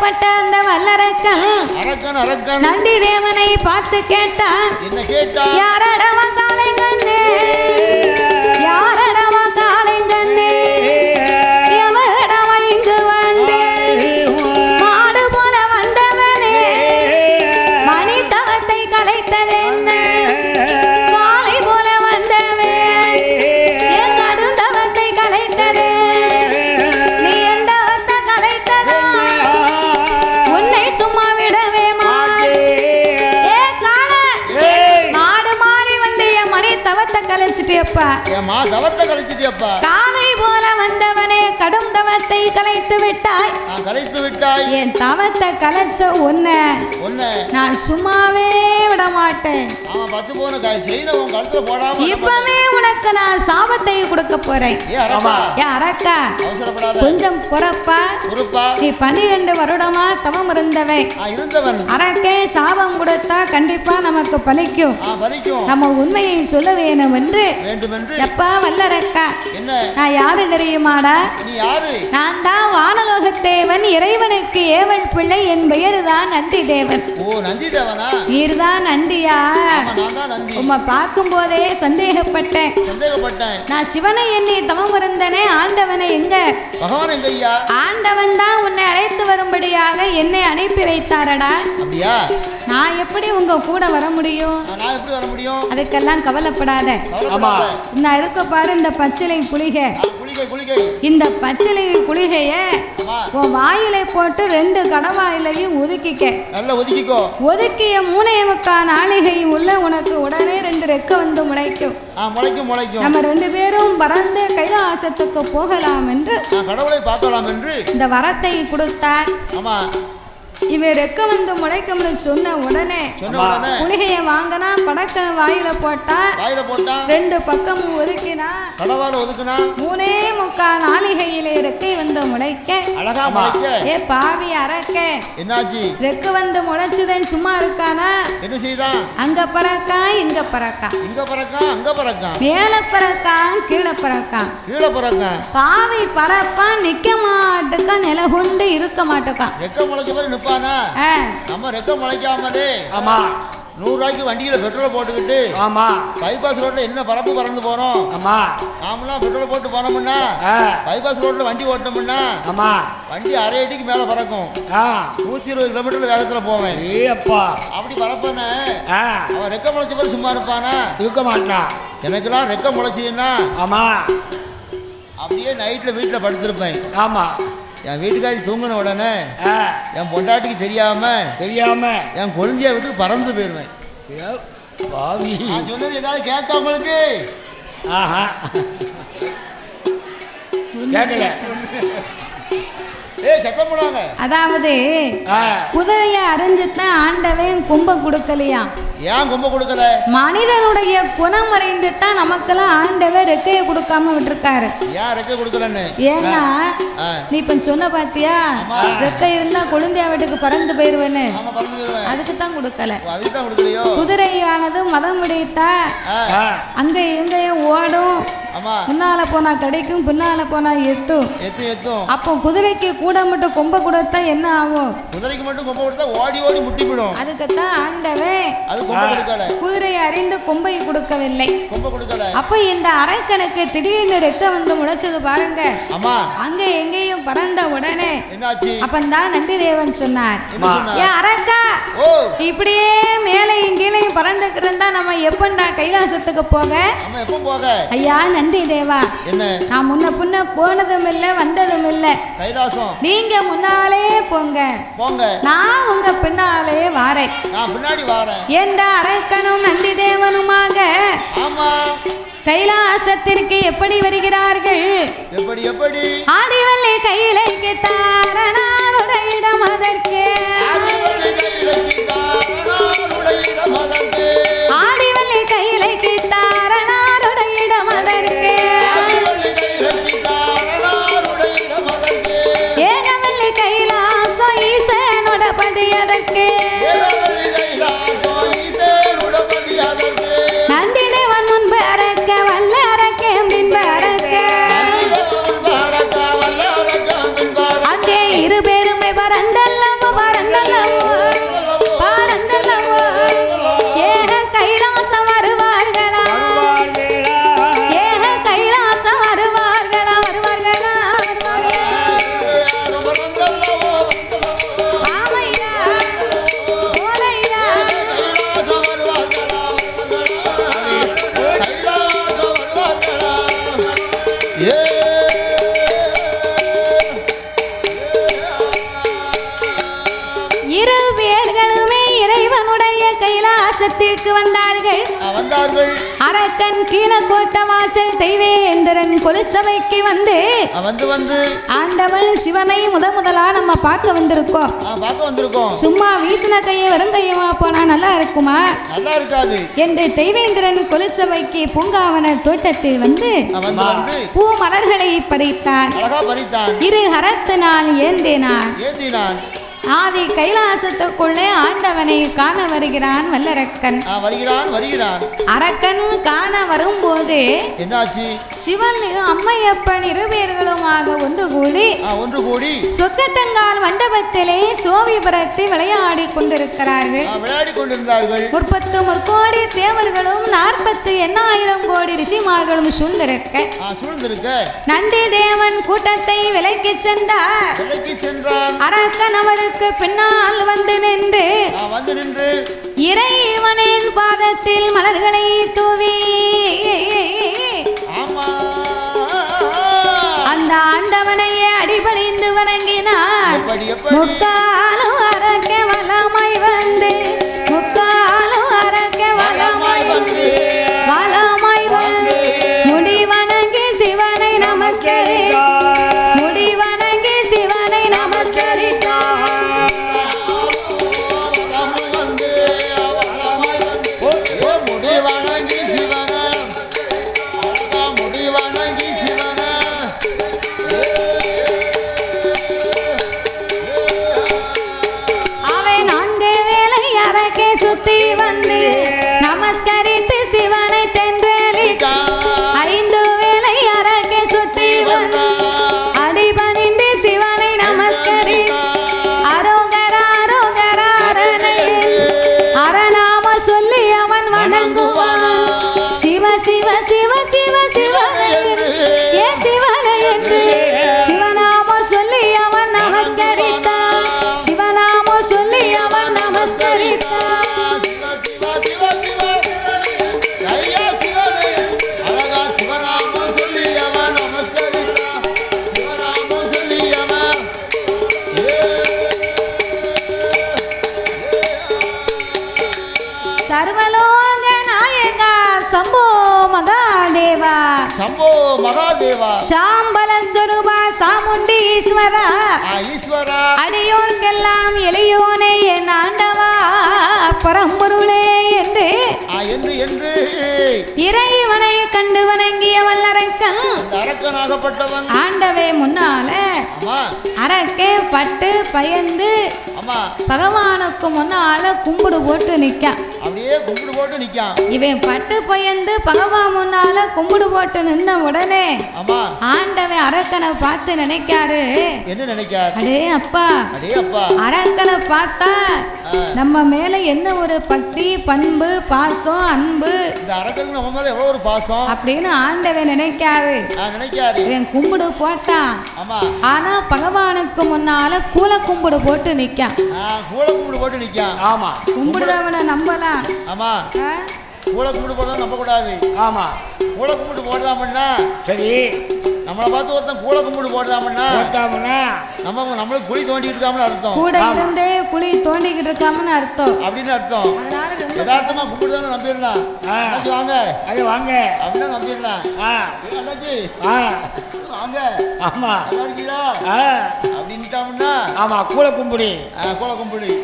அப்பேற்பட்ட அந்த வல்லரக்கன் நந்தி தேவனை பார்த்து கேட்டான். என்ன கேட்டா? யாரடவா காளைங்கண்ணே, யாரடவா காளைங்கண்ணே, எவரடவா இங்கு வந்து மாடு போல வந்தவனே, மணி தவத்தை கலைத்ததென்ன, காளை போல வந்தவே என் கடும் தவத்தை கலைத்ததே, நீ என் தவத்தை கலைத்ததா, உன்னை சும்மா விடவே மாட்டேன். மாடு மாறி வந்து என் மணி தவத்தை கலைச்சிட்டியப்பா, காளை போல வந்தவனே கடும் தவத்தை கலைத்து விட்டாய். என் தவத்தை கலைச்ச உன்னை நான் சும்மாவே விட மாட்டேன். இப்பவே உனக்கு நான் சாபத்தை கொடுக்க போறேன். அரக்கா கொஞ்சம் பொறப்பா, நீ 12 வருடமா தவம் இருந்தவன். அரக்கே சாபம் கொடுத்தா கண்டிப்பா நமக்கு பலிக்கும். நம்ம உண்மையை சொல்ல வேணும் என்று. எப்பா வல்லரக்கா, நான் யாரு தெரியுமாடா? நான் தான் வானலோகத்தேவன், இறைவனுக்கு ஏவல் பிள்ளை. என் பெயர் தான் நந்தி தேவன். நீர்தான் நந்தியா? உம்மை பார்க்கும் போதே சந்தேகப்பட்டேன். நான் சிவனை எண்ணி தவம் இருந்தனே, ஆண்டவனை எங்க? ஆண்டவன் தான் உன்னை அழைத்து வரும்படியாக என்னை அனுப்பி வைத்தாரடா. நான் எப்படி உங்க கூட வர முடியும்? அதுக்கெல்லாம் கவலைப்படாத. நான் இருக்க பாரு இந்த பச்சிலை புலிகை. இந்த பச்சிலை புலிகைய உன் வாயிலை போட்டு 2 கடவாயிலையும் ஒதுக்கிக்க. ஒதுக்கிய 3.25 நாளிகை உள்ள உனக்கு உடனே 2 ரெக்கை வந்து முளைக்கும். நம்ம 2 பேரும் பறந்து கைலாசத்துக்கு போகலாம் என்று கடவுளை பார்க்கலாம் என்று இந்த வரத்தை கொடுத்தார். இவன் ரெக்க வந்து முளைக்கும்னு சொன்ன உடனே புலிகைய வாங்கினா, படக்க வாயில போட்டா, 2 பக்கமும் ஒதுக்கினா, 3.25 நாளிகையிலே ரெக்கை வந்து முளைக்க. ஏ பாவி அரக்க, ரெக்க வந்து முளைச்சுதன் சும்மா இருக்கானா? என்ன செய்தான்? அங்க பறக்கா, இங்க பறக்கா, மேல பறக்கா, கீழே பறக்கா. பாவி பறப்பா, நிக்க மாட்டுக்கா, நில கொண்டு இருக்க மாட்டுக்கா. நம்ம ரெக்க முளைக்காமலே 100 ரூபாய்க்கு வண்டியில பெட்ரோல் போட்டுக்கிட்டு பைபாஸ் ரோட்ல என்ன பரப்பு பறந்து போறோம். நாமெல்லாம் பெட்ரோல் போட்டு போனோம்னா பைபாஸ் ரோட்ல வண்டி ஓட்டணும்னா வண்டி அரை அடிக்கு மேல பறக்கும். 120 கிலோமீட்டர் வேகத்துல போவேன். அப்படி பறப்பானே அவன் ரெக்க முளைச்ச பிறகு சும்மா இருப்பானா? இருக்க மாட்டான். எனக்கெல்லாம் ரெக்க முளைச்சதுன்னா அப்படியே நைட்ல வீட்டுல படுத்திருப்பேன். என் வீட்டுக்காரி தூங்கின உடனே என் பொண்டாட்டிக்கு தெரியாம என் குழந்தைய விட்டு பறந்து போயிருவேன். நான் சொன்னது ஏதாவது கேட்க உங்களுக்கு? கேட்கல. அதாவது குதிரைய அறிஞ்சுதான் ஆண்டவன் கும்ப கொடுக்கலையா? ஏன் கும்ப கொடுக்கல? மனிதனுடைய குணம் அறிந்துதான் நமக்கெல்லாம் ஆண்டவன் ரெக்கைய கொடுக்காம விட்டுருக்காரு. ஏன் ரெக்கை கொடுக்கலன்னு? ஏன்னா நீ இப்ப சொன்ன பாத்தியா, ரெக்கை இருந்தா குழந்தைய வீட்டுக்கு பறந்து போயிருவேன்னு, அதுக்கு தான் கொடுக்கல. குதிரையானது மதம் முடித்தா அங்க எங்கேயும் ஓடும். முன்னால போனா கிடைக்கும், பின்னால போனா எத்தும். அப்போ குதிரைக்கு கூட மட்டும் கொம்ப கொடுத்தா என்ன ஆகும்? குதிரைக்கு மட்டும் கொம்ப கொடுத்தா ஓடி ஓடி முட்டி விடும். அதுக்குத்தான் ஆண்டவன் குதிரையை அறிந்து கொம்பை கொடுக்கவில்லை. அப்ப இந்த அரக்கனுக்கு திடீர்னு ரெக்க வந்து முளைச்சது பாருங்க. அங்க எங்கேயும் பறந்த உடனே அப்பந்தான் நந்தி தேவன் சொன்னார், ஏன் அரக்கா இப்படியே மேலையும் கீழையும் பறந்துக்கு இருந்தா நம்ம எப்பண்டா கைலாசத்துக்கு போக? ஐயா நந்தி தேவா, நான் முன்ன பின்ன போனதும் இல்ல வந்ததும் இல்ல. நீங்க முன்னாலே போங்க, நான் உங்க பின்னாலே வாரேன் என்ற அரக்கனும் நந்தி தேவனுமாக கைலாசத்திற்கு எப்படி வருகிறார்கள்? ஆடிவள்ளி கையிலைக்கு தாரனாருடைய இடம் அதற்கே, ஆடிவள்ளி கையிலைக்கு தாரனாருடைய இடம் அதற்கே, ஏகவள்ளி கைலாசம் ஈசனோட பதியதற்கே, நந்தி தேவன் முன்பு அரக்க வல்ல அரக்க பின்பு அரக்க, அங்கே 2 பேருமே பறந்தல்ல பாடந்தல்லவோ பாடந்தல்லவோ ஏக கைலாசம் வருவார்களா ஏக கைலாசம் வருவார்களா வருவார்களா ஆமையா ஓலையா இரு பேர்களுமே இறைவனுடைய கைலாசத்திற்கு வந்தார்கள். அரக்கன் கீழக்கோட்ட வாசல் தெய்வேந்திரன் கொலுசபைக்கு வந்து ஆண்டவன் சிவனை முதலா நம்ம பார்க்க வந்திருக்கோம். சும்மா வீசின கையை வெறும் கையமா போனா நல்லா இருக்குமா? நல்லா இருக்காது என்று தெய்வேந்திரன் கொலுசபைக்கு பூங்காவன தோட்டத்தில் வந்து பூ மலர்களை பறித்தான். இரு ஹரத்தினால் ஏந்தினான். ஆதி கைலாசத்துக்குள்ளே ஆண்டவனை காண வருகிறான் வல்லரக்கன். அரக்கன் காண வரும்போது என்னாச்சு? சிவன் அம்மையப்பன் இருவேர்களுமாக ஒன்று கூடி சொக்கத்தங்கால் மண்டபத்திலே சோவிபுரத்தை விளையாடி கொண்டிருக்கிறார்கள். முற்பத்து முற்கோடி தேவர்களும் 48,000 கோடி ரிஷிமார்களும் சூழ்ந்திருக்க நந்தி தேவன் கூட்டத்தை விலக்கி சென்றார். அரக்கன் அவருக்கு பின்னால் வந்து நின்று இறைவனின் பாதத்தில் மலர்களை தூவி அந்த ஆண்டவனையே அடிபணிந்து வணங்கினார். முக்காலும் அரக்க வலமாய் வந்து முடி வணங்கி சிவனை நமஸ்கரித்தார். சுத்தி வந்து நமஸ்கரித்து சிவனை தென்றலிட்டார். 5 வேளை அரக்கே சுத்தி வந்து அடிபணிந்து சிவனை நமஸ்கரித்தார். அரோகரா அரோகரா அரணாம சொல்லி அவன் வணங்குவான். சிவ சிவ சிவ சிவ சிவனை ஏ சிவனை என்று சிவநாம சொல்லி அவன் நமஸ்கரித்தான். சிவநாம சொல்லி அவன் நமஸ்கரித்தான். சர்வலோக நாயகா சம்போ மகாதேவா சாம்பல சொரூபா சாமுண்டி ஈஸ்வரா அடியோர்க்கெல்லாம் எளியோனே என் ஆண்டவா பரம்பொருளே என்று இறைவனை கண்டு வணங்கிய வல்லரக்கன் ஆண்டவே முன்னால அரக்கே பட்டு பயந்து பகவானுக்கு முன்னால கும்பிடு போட்டு நிக்கான். இவன் பட்டு பயந்து பகவான் முன்னால கும்பிடு போட்டு நின்ன உடனே ஆண்டவன் அரக்கனை பார்த்து நினைக்காரு. அடே அப்பா அரக்கனை பார்த்தா நம்ம மேல என்ன ஒரு பக்தி பண்பு பாசம் அன்பு அப்படின்னு ஆண்டவன் நினைக்காரு. இவன் கும்பிடு போட்டான். ஆனா பகவானுக்கு முன்னால கூல கும்பிடு போட்டு நிக்கான். கும்பிடுறவனை நம்பலாம். கூல கும்பிட்டு போறதா நம்ப கூடாது. கூல கும்பிட்டு போடுதாமன்னா சரி, நம்மளை பார்த்து ஒருத்தன் கூல கும்பிட்டு போடுதாமன்னா நம்மளுக்கு குழி தோண்டிட்டு இருக்காமனு அர்த்தம். கூட இருந்தே குழி தோண்டிக்கிட்டு இருக்காமனு அர்த்தம் அப்படின்னு அர்த்தம். யதார்த்தமா கும்பிடுதானே நம்பிடலாம். வாங்க வாங்க அப்படின்னா நம்பிடலாம். வாங்க நல்லா இருக்கீங்களா அப்படின்ட்டாம்னா ஆமா கூல கும்பிடு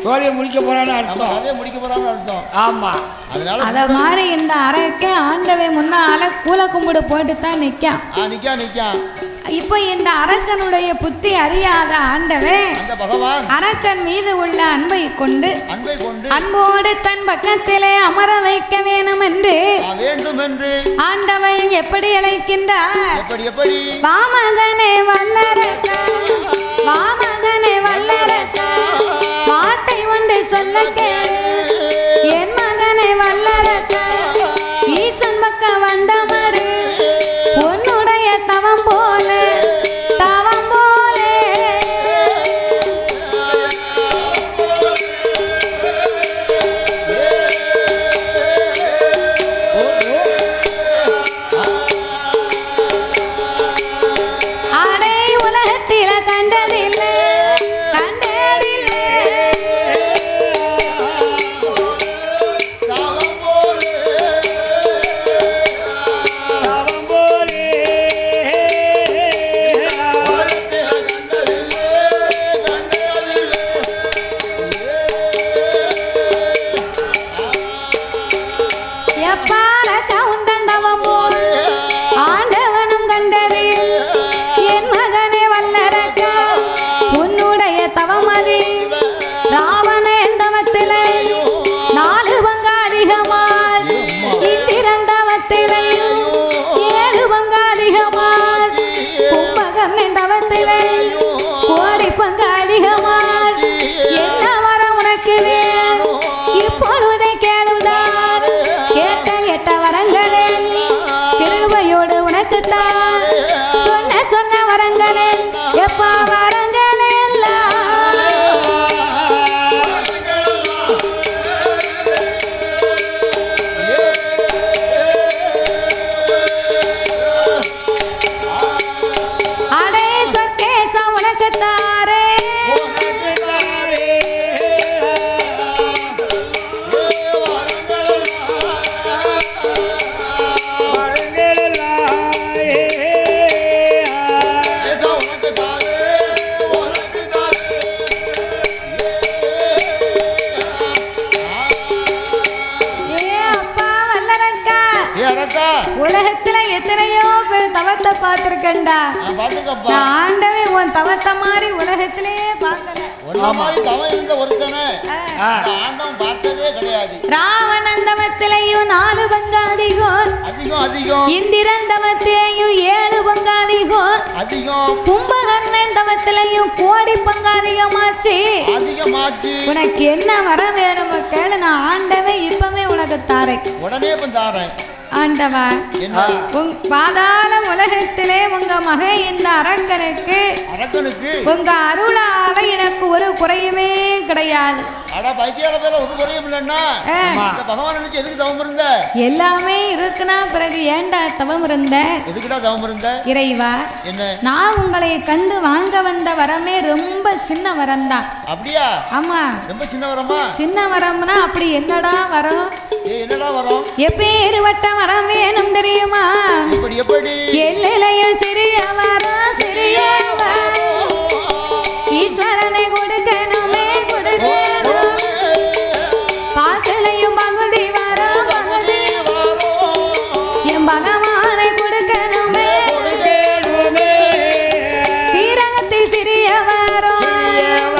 சோழியை முடிக்க போறான்னு அர்த்தம். அதே முடிக்க போறான்னு அர்த்தம். ஆமா அதனால அத மாதிரி இந்த அரக்கே ஆண்டவே முன்னால கூல கும்பிடு போட்டு தான் நிக்கான். இப்போ இந்த அரக்கனுடைய புத்தி அறியாத ஆண்டவன் அந்த பகவான் அரக்கன் மீது உள்ள அன்பை கொண்டு அன்போடு தன் பக்கத்திலே அமர வைக்க வேண்டும் என்று ஆண்டவன் எப்படி அழைக்கின்றார்? வாமகனே வல்லரக்கா வாமகனே வல்லரக்கா வாட்ட உலகத்துல எத்தனையோ பேர் தவத்தை பார்த்திருக்கேன்டா. நான் ஆண்டவே உன் தவத்தை மாதிரி உலகத்திலேயே பார்க்கல. ராவணன் தவத்திலையும் 4 பங்கு அதிகம், இந்திரன் தவத்திலையும் 7 பங்கு அதிகம், கும்பகர்ணன் தவத்திலையும் கோடி பங்கு அதிகமாச்சு. உனக்கு என்ன வர வேணும் கேளு, நான் ஆண்டவே இப்பவே உனக்கு தாரேன். உடனே தாரேன் ஆண்டவா. பாதாள உலகத்திலே உங்க மக இந்த அரக்கனுக்கு உங்க அருளால எனக்கு ஒரு குறையுமே கிடையாது. எல்லாமே இருக்குன்னா பிறகு ஏண்டா தவம் இருந்த? இறைவா, நான் உங்களை கண்டு வாங்க வந்த வரமே ரொம்ப சின்ன வரம் தான். அப்படியா? ஆமா, ரொம்ப சின்ன வரமா? சின்ன வரம்னா அப்படி என்னடா வரும்? எப்பேரு வட்டம் வரம் வேணும் தெரியுமா? எல்லையும் சிறிய வரம், சிறிய ஈஸ்வரனை கொடுக்கணுமே, கொடுக்கணும். பாத்திலையும் பகுதி வரம், பகுதி என் பகவானை கொடுக்கணுமே. சீரகத்தில் சிறிய வரம்,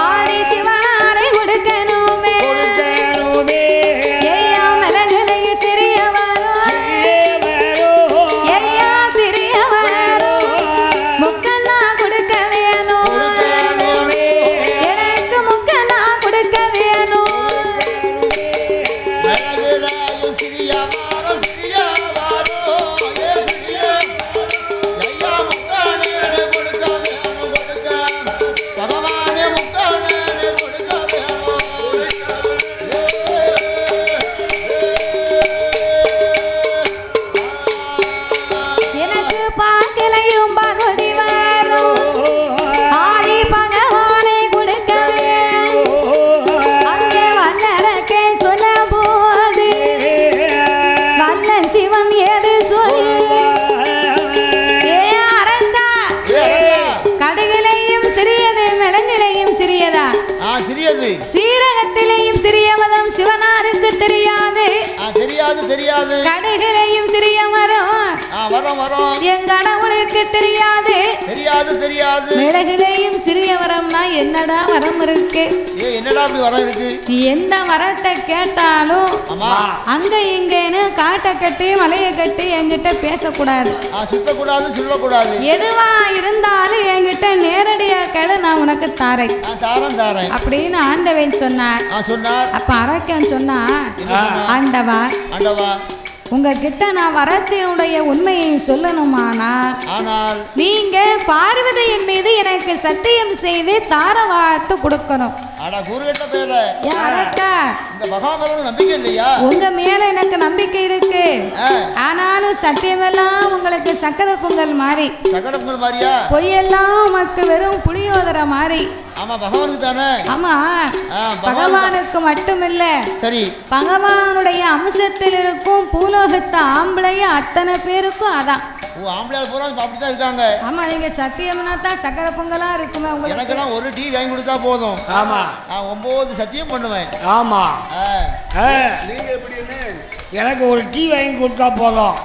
ஆதி சிவனாரை கொடுக்கணுமே. ஐயா மலகலையும் சிறிய வரம், ஐயா சிறிய வரம், முக்கண்ணா கொடுக்க வேணும், எனக்கு முக்கண்ணா கொடுக்க வேணும். எனக்கு பாக்கிலையும் பகுதி வரும், ஆதி பகவானை கொடுக்க வேணும். அங்கே வல்லரக்கே சொன்ன போது வல்லன் சிவன் ஏது சொல். ஏ அரங்கா, கடுகிலையும் சிறியது, மிளங்கிலையும் சிறியதா? சிறியது. சீரகத்திலையும் சிறியவதம் சிவனாருக்கு தெரியாது. தெரியாது. கடுகிலையும் சிறிய மரம் என் கடவுளுக்கு தெரியாது. தெரியாது. மிளகிலையும் சிறிய வரம்னா என்னடா வரம் இருக்கு? என்னடா அப்படி வரம் இருக்கு? நீ எந்த வரத்தை கேட்டாலும் அங்க இங்கன்னு காட்டை கட்டி மலையை கட்டி என்கிட்ட பேசக்கூடாது, சுத்தக்கூடாது, சொல்லக்கூடாது. எதுவா இருந்தாலும் என்கிட்ட நேரடியா கேளு, நான் உனக்கு தாரேன் அப்படின்னு ஆண்டவன் சொன்னார். அப்ப அரக்கன் சொன்னா, ஆண்டவா உங்ககிட்ட நான் வரத்தினுடைய உண்மையை சொல்லணுமானால் நீங்க பார்வதியின் மீது எனக்கு சத்தியம் செய்து தார வார்த்து கொடுக்கணும். உங்க மேல எனக்கு நம்பிக்கை இருக்கு, ஆனாலும் சத்தியமெல்லாம் உங்களுக்கு சக்கரை பொங்கல் மாதிரி, பொய்யெல்லாம் உமக்கு வெறும் புளியோதரை மாதிரி. ஆமா, பகவானுக்கு தானே? ஆமா, பகவானுக்கு மட்டுமில்ல, சரி, பகவானுடைய அம்சத்தில் இருக்கும் பூலோகத்து ஆம்பளையும் அத்தனை பேருக்கும் அதான். இருக்காங்க. ஆமா, நீங்க சத்தியம்னா தான் சக்கரை பொங்கலா இருக்குமே. உங்களுக்கு ஒரு டீ வாங்கி கொடுத்தா போதும். ஆமா, நான் 9 சத்தியம் பண்ணுவேன். ஆமா, நீங்க எப்படின்னு எனக்கு ஒரு டீ வாங்கி கொடுத்தா போதும்,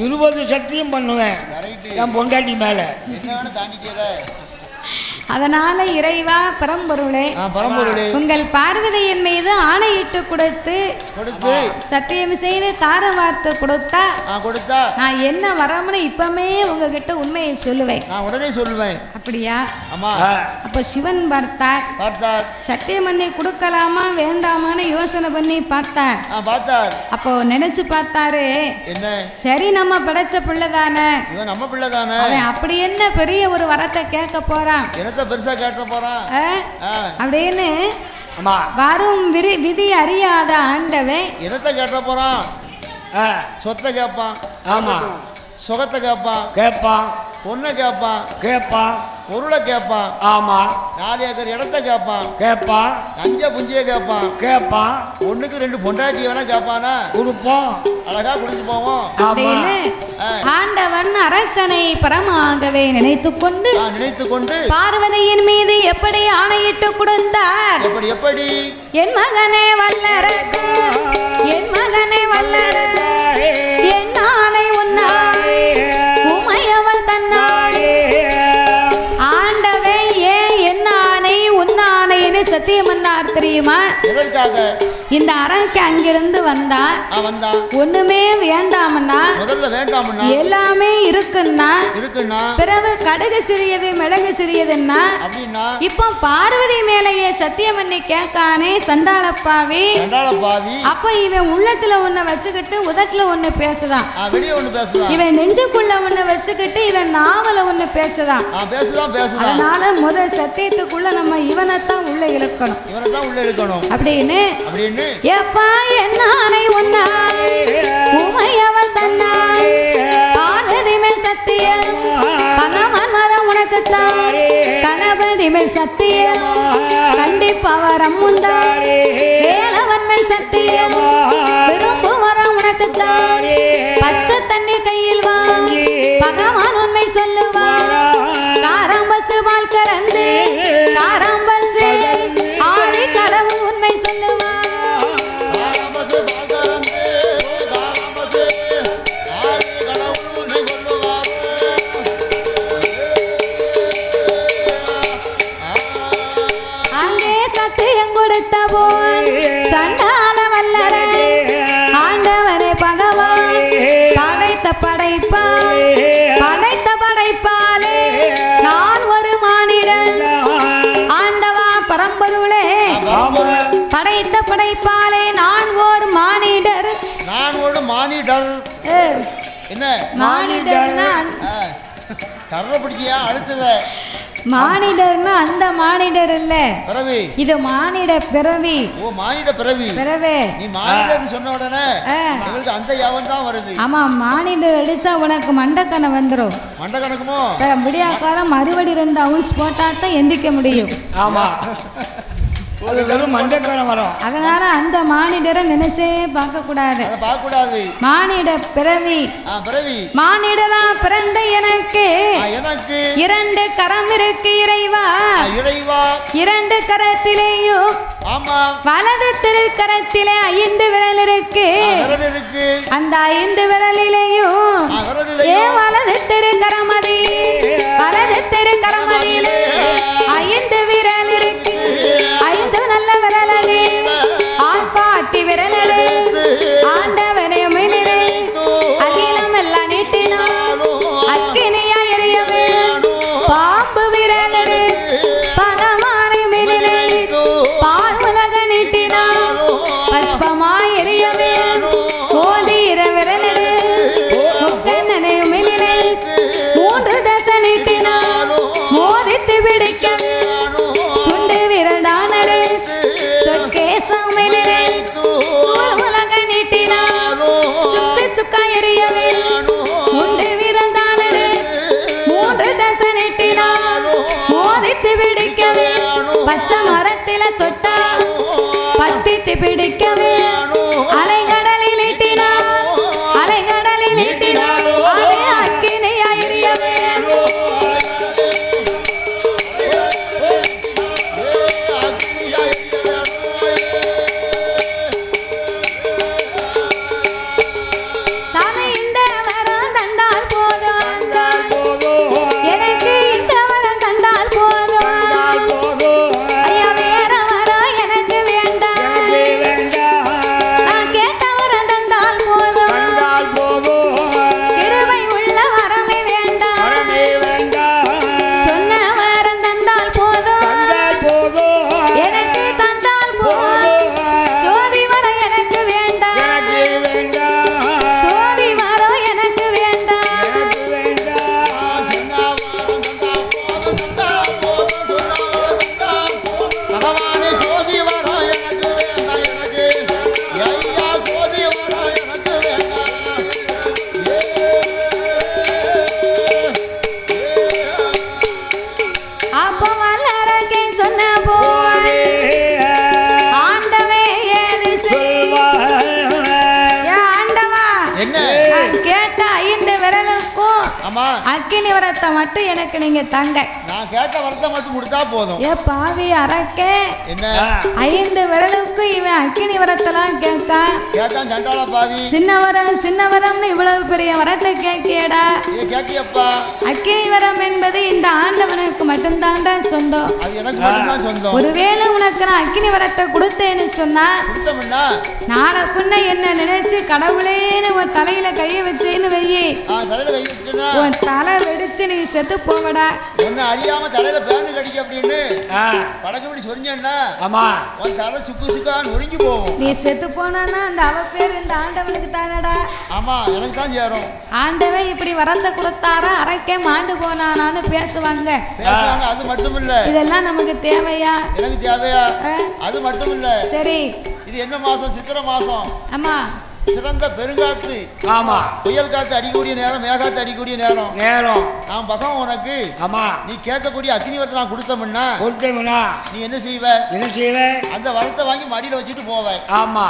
20 சத்தியம் பண்ணுவேன் என் பொண்டாட்டி மேல. என்ன தாண்டிட்டே. அதனால இறைவா, பரம்பொருளே, உங்கள் பார்வதியின் மீது ஆணையிட்டு கொடுத்து சத்தியம் செய்து தார வார்த்தை கொடுத்தா நான் என்ன வரம்னு இப்பமே உங்ககிட்ட உண்மையை சொல்லுவேன். நான் உடனே சொல்லுவேன். அப்படியா? அப்ப சிவன் பார்த்தார். சத்தியம் பண்ணி கொடுக்கலாமா வேண்டாமான்னு யோசனை பண்ணி பார்த்தார். அப்போ நினைச்சு பார்த்தாரு, சரி நம்ம படைச்ச பிள்ளைதானே, நம்ம பிள்ளைதானே, அப்படி என்ன பெரிய ஒரு வரத்தை கேட்க போறான், பெருசா கேட்க போறான் அப்படின்னு வரும் விதி அறியாத ஆண்டவன் என்னத்தை கேட்க போறான்? சொத்தை கேட்பான். ஆமா, சுகத்தை கேட்பான், பொண்ணை கேட்பான், பொருளை கேட்பான். ஆமா, 4 ஏக்கர் இடத்தை கேட்பான், நஞ்ச புஞ்சிய கேட்பான், ஒண்ணுக்கு 2 பொண்டாட்டி வேணா கேட்பானா, கொடுப்போம், அழகா குடிச்சு போவோம் அப்படின்னு ஆண்டவன் அரக்கனை பரமாகவே நினைத்துக்கொண்டு பார்வதியின் மீது எப்படி ஆணையிட்டு கொடுத்தார்? எப்படி என் மகனே வல்லரக்கா, என் மகனே வல்லரக்கா, என் சத்தியம் பண்ணார் தெரியுமா? எதற்காக? இந்த அரக்க அங்கிருந்து வந்தா ஒண்ணுமே வேண்டாமன்னா, முதல்ல வேண்டாமன்னா எல்லாமே இருக்குன்னா பிறகு கடுகு சிறியது மிளகு சிறியதுன்னா அப்படின்னா இப்போ பார்வதி மேலேயே சத்தியம் பண்ணி கேட்கானே சண்டாளப்பாவி. அப்ப இவன் உள்ளத்துல ஒண்ணு வச்சுக்கிட்டு உதட்டுல ஒண்ணு பேசுதான், இவன் நெஞ்சுக்குள்ள ஒண்ணு வச்சுக்கிட்டு இவன் நாவல ஒண்ணு பேசுதான். அதனால முதல் சத்தியத்துக்குள்ள நம்ம இவனைத்தான் உள்ள இழுக்கணும் அப்படின்னு எப்பா என்னானை உன்னாய் உமையவள் தன்னாய் பார்வதி மேல் சத்தியம் பகவான் மரம் உனக்குத்தான் கணபதி மேல் சத்தியம் கண்டிப்பா வரம் முந்தா வேலவன் மேல் சத்தியம் விரும்பு வரம் உனக்குத்தான் பச்சை தண்ணி கையில் வா பகவான் உண்மை சொல்லுவார் காராம்பசு பால் கறந்து காராம்பசு ஆடி கடவு உண்மை சொல்லுவார். அங்கே சத்தியம் கொடுத்த போல் சண்டால வல்லர ஆண்டவரே பகவான் படைத்த படைப்பால் படைத்த படைப்பாலே நான் ஒரு மானிடன் ஆண்டவா பரம்பொருளே படைத்த படைப்பாலே நான் ஒரு மானிடர். நான் ஒரு மானிடர் என்ன மானிடர்னா கர்ற பிடிச்சியா அடுத்தது மானிடர்னா அந்த மானிடர் இல்ல பிறவி, இது மானிட பிறவி. ஓ மானிட பிறவி பிறவே நீ மானிடர்னு சொன்ன உடனே உங்களுக்கு அந்த யாவம் தான் வருது. ஆமா மானிடர் அடிச்சா உனக்கு மண்டக்கணை வந்துடும். மண்டக்கணக்குமோ முடியாக்காரம் மறுபடி 2 அவுன்ஸ் போட்டா தான் எந்திக்க முடியும். ஆமா அதனால அந்த மானிடரை நினைச்சே பார்க்க கூடாது. மானிட பிறவி மானிடரா பிறந்த எனக்கு 2 கரம் இருக்கு இறைவா. 2 கரத்திலேயும் வலது திருக்கரத்திலே 5 விரல் இருக்கு. அந்த 5 விரலிலேயும் ஏன் வலது திருக்கரமதி வலது திருக்கரமதியிலே 5 விரல் இருக்கு. 5 நல்ல விரலது ஆட்காட்டி விரலது ஆண்டவனை மினிரை அகிலம் எல்லாம் நீட்டினான் அக்கினியா எரியவே பாம்பு விரலது பகவானை மினிரை பார்வுலக நீட்டினான் பஸ்பமாய் எரியவே மோதிர விரலது முக்கண்ணனை மினிரை 3 தசை நீட்டினான் மோதித்து பிடிக்கவே சுண்டு விரல் தானடு சொற்கேசமிலே சூழ் உலக நீட்டினான் சுக்கு சுக்கா எரியவே முண்டு விரல் தானடு 3 தசை நீட்டினான் மோதித்து பிடிக்கவே பச்சை மரத்தில தொட்டா பத்தித்து பிடிக்கவே அலைகடலில் நீட்டினான் அலைகடலில் நீட்டினான் அதே அக்கினியா எரியவே அக்கினி வரத்தை மட்டும் எனக்கு நீங்க தங்க. நான் கேட்ட வரத்தை மட்டும் கொடுத்தா போதும். ஏ பாவி அரக்கே, என்ன 5 விரலுக்கு இவன் அக்கினி வரத்தெல்லாம் கேட்கான். சண்டாள பாவி. சின்ன வரம்னு இவ்வளவு பெரிய வரத்தை கேட்கியடா. கேட்கியப்பா. அக்கினி வரம் என்பது இந்த ஆண்டவனுக்கு மட்டும்தான்டா சொந்தம். அது எனக்கு மட்டும்தான் சொந்தம். ஒருவேளை உனக்கு நான் அக்கினி வரத்தை கொடுத்தேன்னு சொன்னா நாளை புண்ண என்ன நினைச்சு கடவுளேன்னு உன் தலையில கைய வச்சேன்னு வையே, உன் தலை வெடிச்சு நீ செத்து போவடா. ஒன்னு அறியாம தலையில பேந்து கடிக்க அப்படின்னு படக்கப்படி சொரிஞ்சேன்னா உன் தலை சுக்கு சுக்கா நொறுங்கி போகும். நீ செத்து போனான்னா அந்த அவ பேர் இந்த ஆண்டவனுக்கு தானடா. ஆமா, எனக்கு தான் சேரும். ஆண்டவன் இப்படி வரத்தை கொடுத்தாரா அரக்கே மாண்டு போனானான்னு பேசுவாங்க. அது மட்டும் இல்ல, இதெல்லாம் நமக்கு தேவையா? எனக்கு தேவையா? அது மட்டும் இல்ல. சரி, இது என்ன மாசம்? சித்திரை மாசம். ஆமா, சிறந்த பெருங்காத்து. ஆமா, புயல் காத்து அடிக்கக்கூடிய நேரம், மேகாத்து அடிக்கக்கூடிய நேரம். நான் பகம் உனக்கு நீ கேட்கக்கூடிய அக்னி வரத்தை நான் கொடுத்தோம்னா நீ என்ன செய்வ? அந்த வரத்தை வாங்கி மடியில வச்சுட்டு போவ. ஆமா,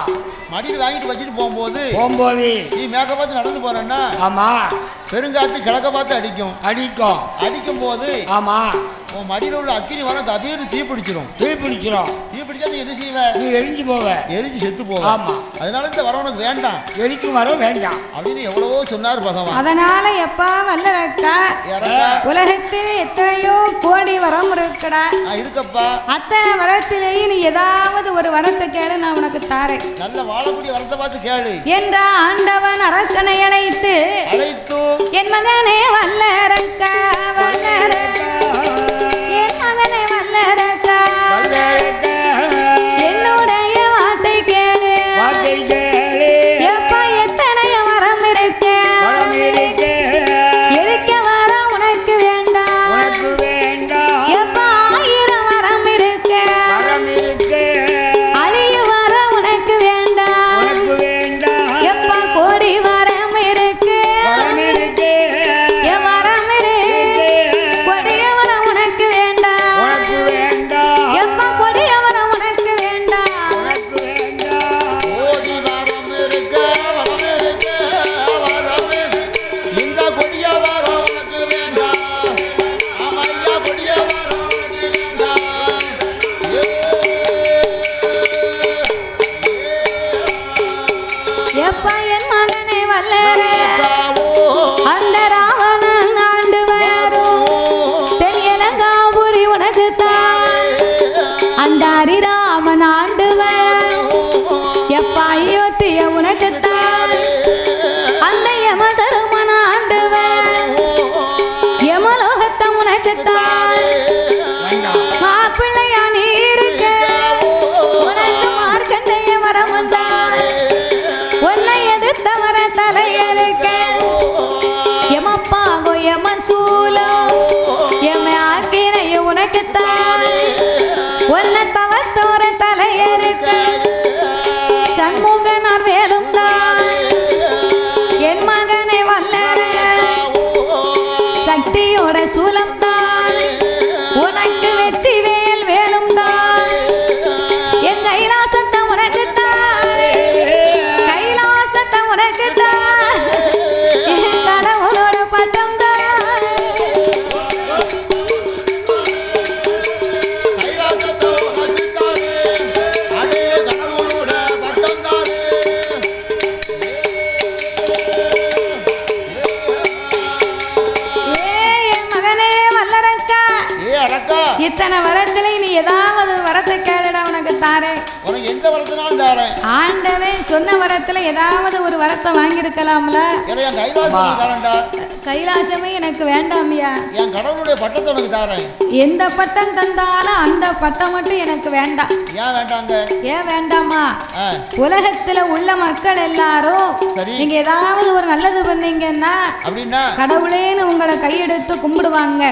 மடியில வாங்கிட்டு வச்சுட்டு போகும்போது நீ மேக பார்த்து நடந்து போறன்னா பெருங்காத்து கிழக்க பார்த்து அடிக்கும் போது உன் மடியில உள்ள அக்கினி வரம் கபீர் தீப்பிடிச்சிடும். தீப்பிடிச்சா நீ என்ன செய்வ? நீ எரிஞ்சு செத்து போவ. அதனால இந்த வரம் உனக்கு வேண்டாம், எரிக்கும் வரம் வேண்டாம் அப்படின்னு எவ்வளவோ சொன்னார் பகவான். அதனால எப்பா வல்லரக்கா, உலகத்தில் எத்தனையோ கோடி வரம் இருக்குடா. இருக்கப்பா. அத்தனை வரத்திலேயே நீ ஏதாவது ஒரு வரத்தை கேளு, நான் உனக்கு தாரேன். நல்ல வாழக்கூடிய வரத்தை பார்த்து கேளு என்ற ஆண்டவன் அரக்கனை அழைத்து என் மகனே வல்லரக்கா, என் மகனே வல்லரக்கா, என்னுடைய வார்த்தை கேளு. எப்பா எத்தனைய வரம் இருக்கு, இருக்க வரம் உனக்கு வேண்டாம். எப்பா 1000 வரம் இருக்கு, அழிய வரம் உனக்கு வேண்டாம். எப்பா கோடி வரம் இருக்கு, என் வரம் இருக்கு, கொடிய வரம் உனக்கு வேண்டாம். எப்பா கொடிய வரம் உனக்கு வேண்டாம். கோடி வரம் இருக்கு, இந்த கொடிய வரம் உனக்கு வேண்டாம். ஆமையா, கொடிய வரம் உனக்கு வேண்டாம். எப்பா என் மகனே வல்லரக்கா, அந்த ராவணன் ஆண்டு வரும் தெரியலங்காபுரி உனக்கு தான். அந்த ஹரிராமன் ஆண்டு வரும் எப்பா அயோத்திய உனக்கு தான். அந்த யம தருமன் ஆண்டு வரும் யமலோகத்தை உனக்கு தான். மாப்பிள்ளையா நீ இருக்க, உனக்கு மார்க்கண்டைய வரம் வந்தான். உன்னை எதிர்த்த வர தலையறுக்க எமப்பாகோ எம சூலம் எம ஆக்கினைய உனக்கு தான். உன்னை தவத்தோர தலையறுக்க சண்முகனார் வேலும் தான். என் மகனை வல்லர சக்தியோட சூலம் தான். உனக்கு வெற்றி வேல் வேலும் தான். என் கைலாசத்தை உனக்கு தான், கைலாசத்தை உனக்கு தான். என் கடவுளோட பட்டம் தான். என் மகனே வல்லரக்கா, இத்தனை வரத்துல நீ ஏதாவது வரத்தை கேளுடா, உனக்கு தாரேன். உனக்கு எந்த வரத்தினாலும் தாரேன். ஆண்டவன் சொன்ன வரத்துல ஏதாவது ஒரு வரத்தை வாங்கியிருக்கலாம்ல. என் கைலாசம் தாரேன்டா. கைலாசமே எனக்கு வேண்டாமியா, என் கடவுளுடைய பட்டத்தை உனக்கு தாரேன். எந்த பட்டம் தந்தாலும் அந்த பட்டம் மட்டும் எனக்கு வேண்டாம். ஏன் வேண்டாங்க? ஏன் வேண்டாமா? உலகத்துல உள்ள மக்கள் எல்லாரும் நீங்க ஏதாவது ஒரு நல்லது பண்ணீங்கன்னா அப்படின்னா கடவுளேன்னு உங்களை கையெடுத்து கும்பிடுவாங்க.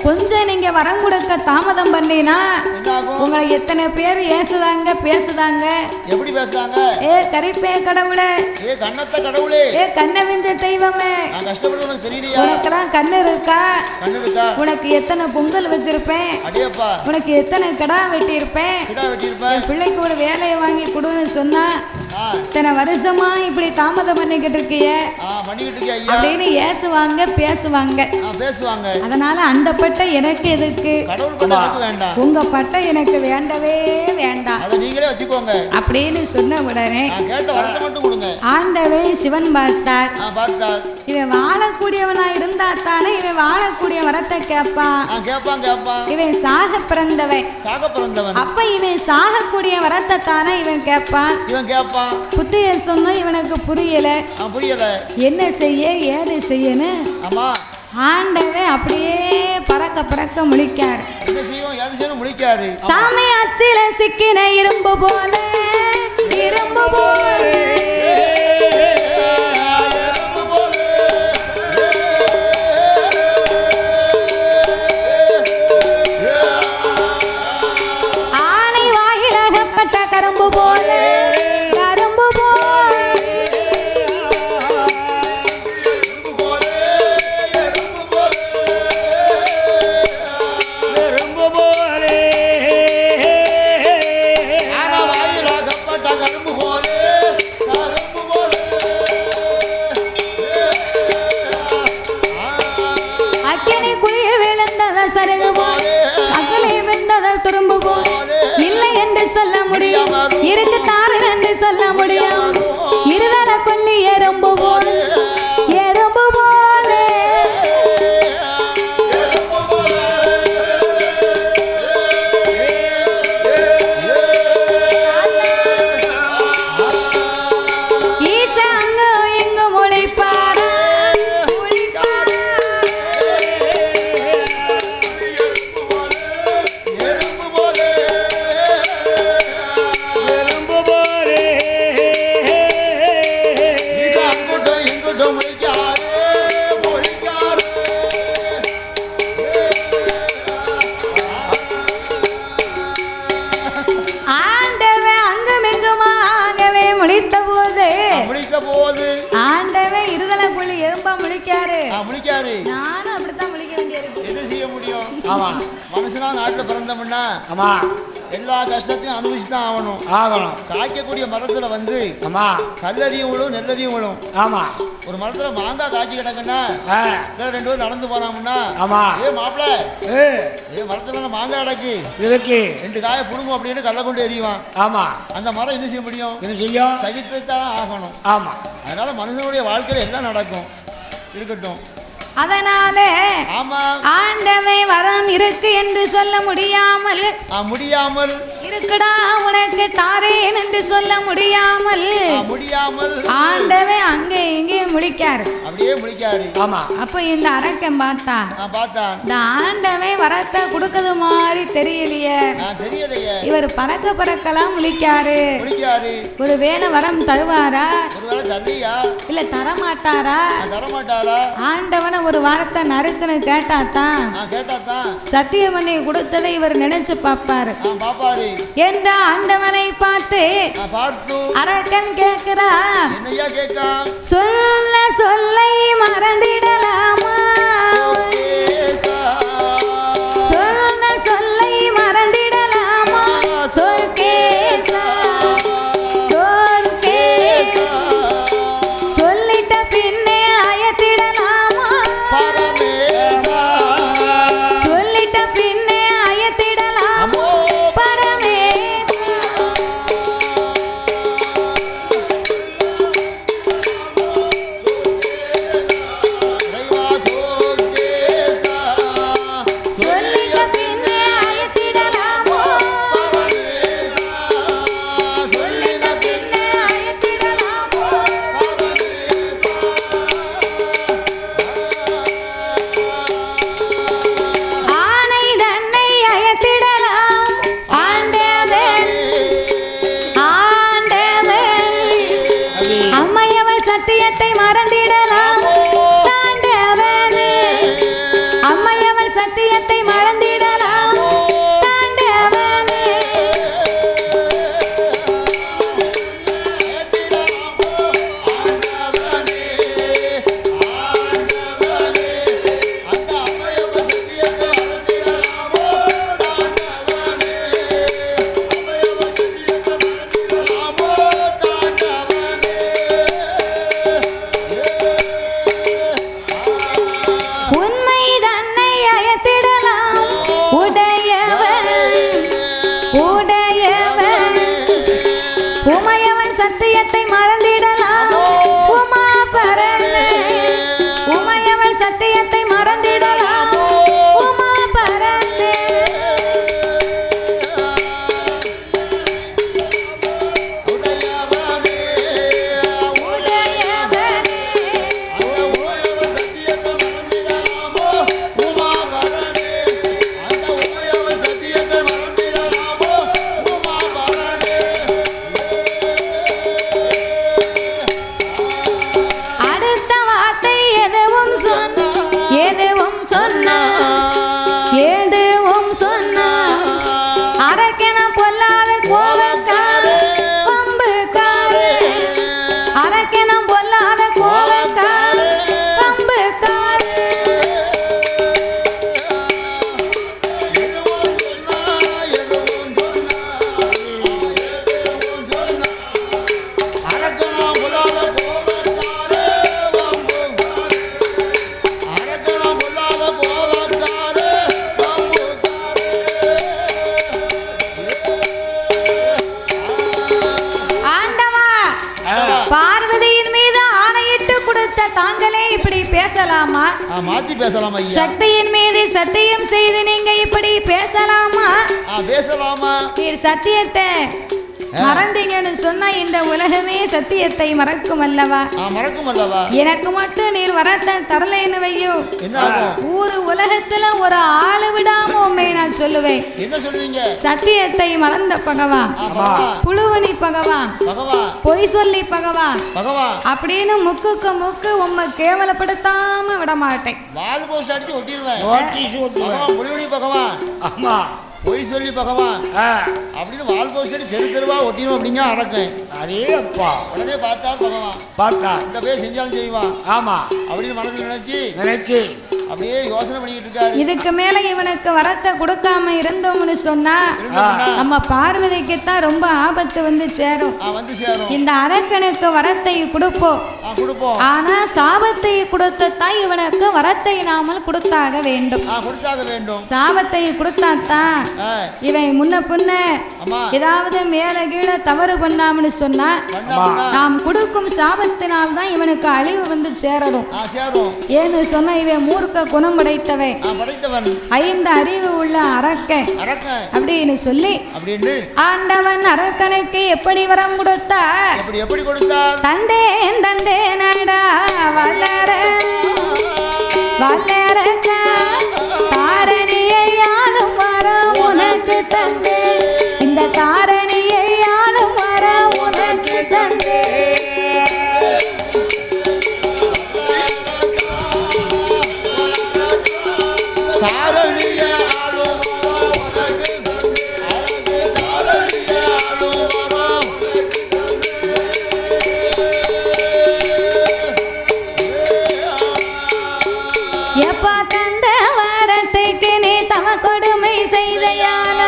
கொஞ்சம் நீங்க வரம் கொடுக்க தாமதம் பண்ணீனா உங்களை எத்தனை பேர் ஏசுதாங்க, பேசுதாங்க. எப்படி பேசுதாங்க? ஏ கரிப்பே கடவுளே, ஏ கண்ணத்த கடவுளே, ஏ கண்ணை விஞ்ச தெய்வமே, நான் கஷ்டப்படுறது உனக்கு தெரியலையா? உனக்கெல்லாம் கண்ணு இருக்கா? கண்ணு இருக்கா? உனக்கு எத்தனை பொங்கல் வச்சிருப்பேன், அடியப்பா. உனக்கு எத்தனை கடா வெட்டி இருப்பேன், கடா வெட்டி இருப்பேன். பிள்ளைக்கு ஒரு வேலையை வாங்கி கொடுன்னு சொன்னா இத்தனை வருஷமா இப்படி தாமதம் பண்ணிக்கிட்டு இருக்கிய அப்படின்னு ஏசுவாங்க பேசுவாங்க. அதனால அந்த பட்டை எனக்கு எதுக்கு, உங்க பட்டை எனக்கு வேண்டவே வேண்டாம் அப்படின்னு சொன்ன உடனே ஆண்டவே சிவன் பார்த்தார். இவன் வாழக்கூடியவனா இருந்தா தானே இவன் வாழக்கூடிய வரத்தை கேட்பான். இவன் சாக பிறந்தவன், அப்ப இவன் சாகக்கூடிய வரத்தை தானே இவன் கேட்பான். புத்திய சொன்ன இவனுக்கு புரியல. என்ன செய்ய ஏது செய்யணும் ஆண்டவே அப்படியே பறக்க பறக்க முழிக்காரு. சாமி அச்சில சிக்கின இரும்பு போல இரும்பு போல ஆனை வாயில் அகப்பட்ட கரும்பு போல கரும்பு சொல்ல முடியும், இருக்கு தானே என்று சொல்ல முடியும். இருதல கொல்லி எறும்பு போல எறும்பு போல ஈச அங்க இங்கு முளைப்பாரா ஆண்டவன் இருதலை கொள்ளி எறும்பா முழிக்காரு. நானும் அப்படித்தான் முழிக்க வேண்டியிருக்கு. என்ன செய்ய முடியும்? மனுஷனா நாட்டுல பிறந்தோம்னா எல்லா கஷ்டத்தையும் அனுபவிச்சுதான் ஆகணும். காய்க்கக்கூடிய மரத்துல வந்து கல்லறியும் விழும் நெல்லறியும் விழும். ஒரு மரத்துல மாங்காய் காய்ச்சி கிடக்குன்னா ரெண்டு பேரும் நடந்து போனாம்னா ஏ மாப்பிள்ள ஏ மரத்துல மாங்காய் கிடக்கு ரெண்டு காயை புடுங்கும் அப்படின்னு கல்ல கொண்டு எறிவான். அந்த மரம் என்ன செய்ய முடியும்? சகித்துத்தான் ஆகணும். அதனால மனுஷனுடைய வாழ்க்கையில எல்லாம் நடக்கும். இருக்கட்டும். அதனால ஆண்டவை வரம் இருக்கு என்று சொல்ல முடியாமல் இருக்குடா உனக்கு தாரேன் என்று சொல்ல முடியாமல் ஆண்டவை அங்கே இங்கே முழிக்காரு. அப்ப இந்த அரக்கன் பார்த்தா இந்த ஆண்டவை வரத்தை கொடுக்கறது மாதிரி தெரியலையே. இவர் பறக்க பறக்கலாம் முழிக்காரு. ஒரு வேளை வரம் தருவாரா இல்ல தரமாட்டாரா? ஆண்டவனை ஒரு வார்த்தை நறுக்குன்னு கேட்டாதான் சத்தியமணி கொடுத்ததை இவர் நினைச்சு பார்ப்பாரு. என்ற ஆண்டவனை பார்த்து அரக்கன் கேட்கிறா, சொல்ல சொல்லை மறந்திடலாமா? சொல்ல சொல்லை மறந்திடலாமா? சொர்க்கேசா சொல்லிட்ட பின்னே அயத்திடலாமா? சொல்லிட்ட பின்னே அயத்திடலாமா? பரமேசா உடையவன் உமையவன் சத்தியத்தை மறந்திடலாம் உமா பரனே உமையவன் சத்தியத்தை மறந்திடலாம் உமா பரனே சக்தியின் மீது சத்தியம் செய்து நீங்க இப்படி பேசலாமா? பேசலாமா? சத்தியத்தை மறந்தீங்கன்னு சொன்னா இந்த உலகமே சத்தியத்தை மறக்கும் அல்லவா? மறக்கும் அல்லவா? எனக்கு மட்டும் நீர் வரத்தை தரலைன்னு வையோ என்ன ஊரு உலகத்துல ஒரு ஆளு விடாம உண்மை நான் சொல்லுவேன். என்ன சொல்லுவீங்க? சத்தியத்தை மறந்த பகவான், புழுவனி பகவான், பொய் சொல்லி பகவான் அப்படின்னு முக்குக்கு முக்கு உண்மை கேவலப்படுத்தாம விட மாட்டேன். வால் போஸ்ட் அடிச்சு ஒட்டிடுவேன். புழுவனி பகவான், பொய் சொல்லி பகவான் அப்படின்னு வால் போஸ்ட் தெரு தெருவா ஒட்டிடும் அப்படிங்க அரக்கேன். அரே அப்பா, உடனே பார்த்தார் பகவான். பார்த்தா இந்த பேர் செஞ்சாலும் செய்வான். ஆமா அப்படின்னு மனசுல நினைச்சு அப்படியே யோசனை பண்ணிட்டு இருக்காரு. இதுக்கு மேல இவனுக்கு வரத்தை கொடுக்காம இருந்தோம்னு சொன்னா நம்ம பார்வதிக்குத்தான் ரொம்ப ஆபத்து வந்து சேரும். இந்த அரக்கனுக்கு வரத்தை கொடுப்போம். ஆனா சாபத்தை கொடுத்தத்தான் இவனுக்கு வரத்தை நாமல் கொடுத்தாக வேண்டும். சாபத்தை கொடுத்தாத்தான் இவன் முன்ன பின்ன ஏதாவது மேல கீழே தவறு பண்ணாமனு சொன்னா நாம் கொடுக்கும் சாபத்தினால் தான் இவனுக்கு அழிவு வந்து சேரணும். ஏன்னு சொன்னா இவன் மூர்க்க குணம் படைத்தவன், 5 அறிவு உள்ள அரக்கன் அப்படின்னு சொல்லி ஆண்டவன் அரக்கனுக்கு எப்படி வரம் கொடுத்தார்? தந்தேன் தந்தேனடா வளர வளர தாரணியை ஆளும் வரம் உனக்கு தந்தே, இந்த தாரணியை ஆளும் வரம் உனக்கு தந்தே. எப்பா தந்த வரத்துக்கு நீ தவ கொடுமை செய்தையால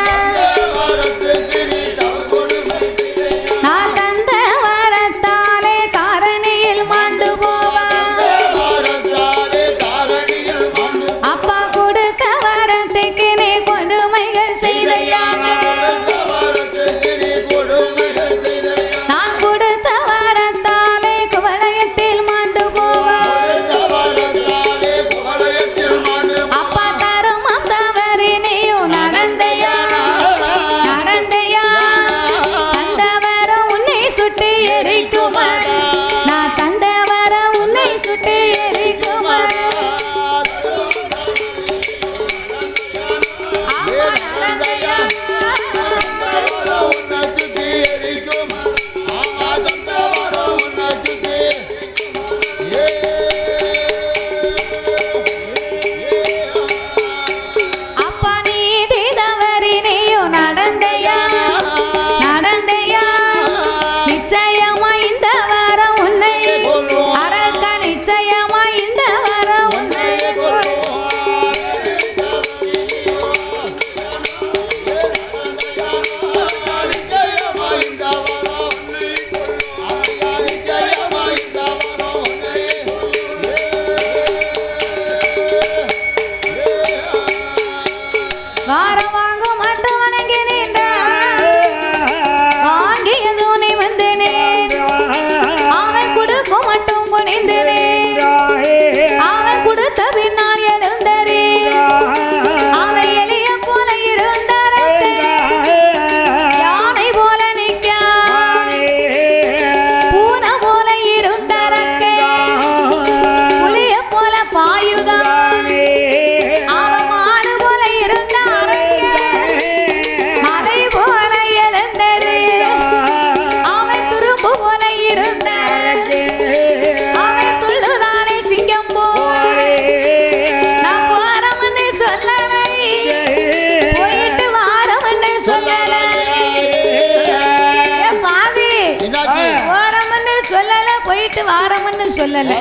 சொல்லல,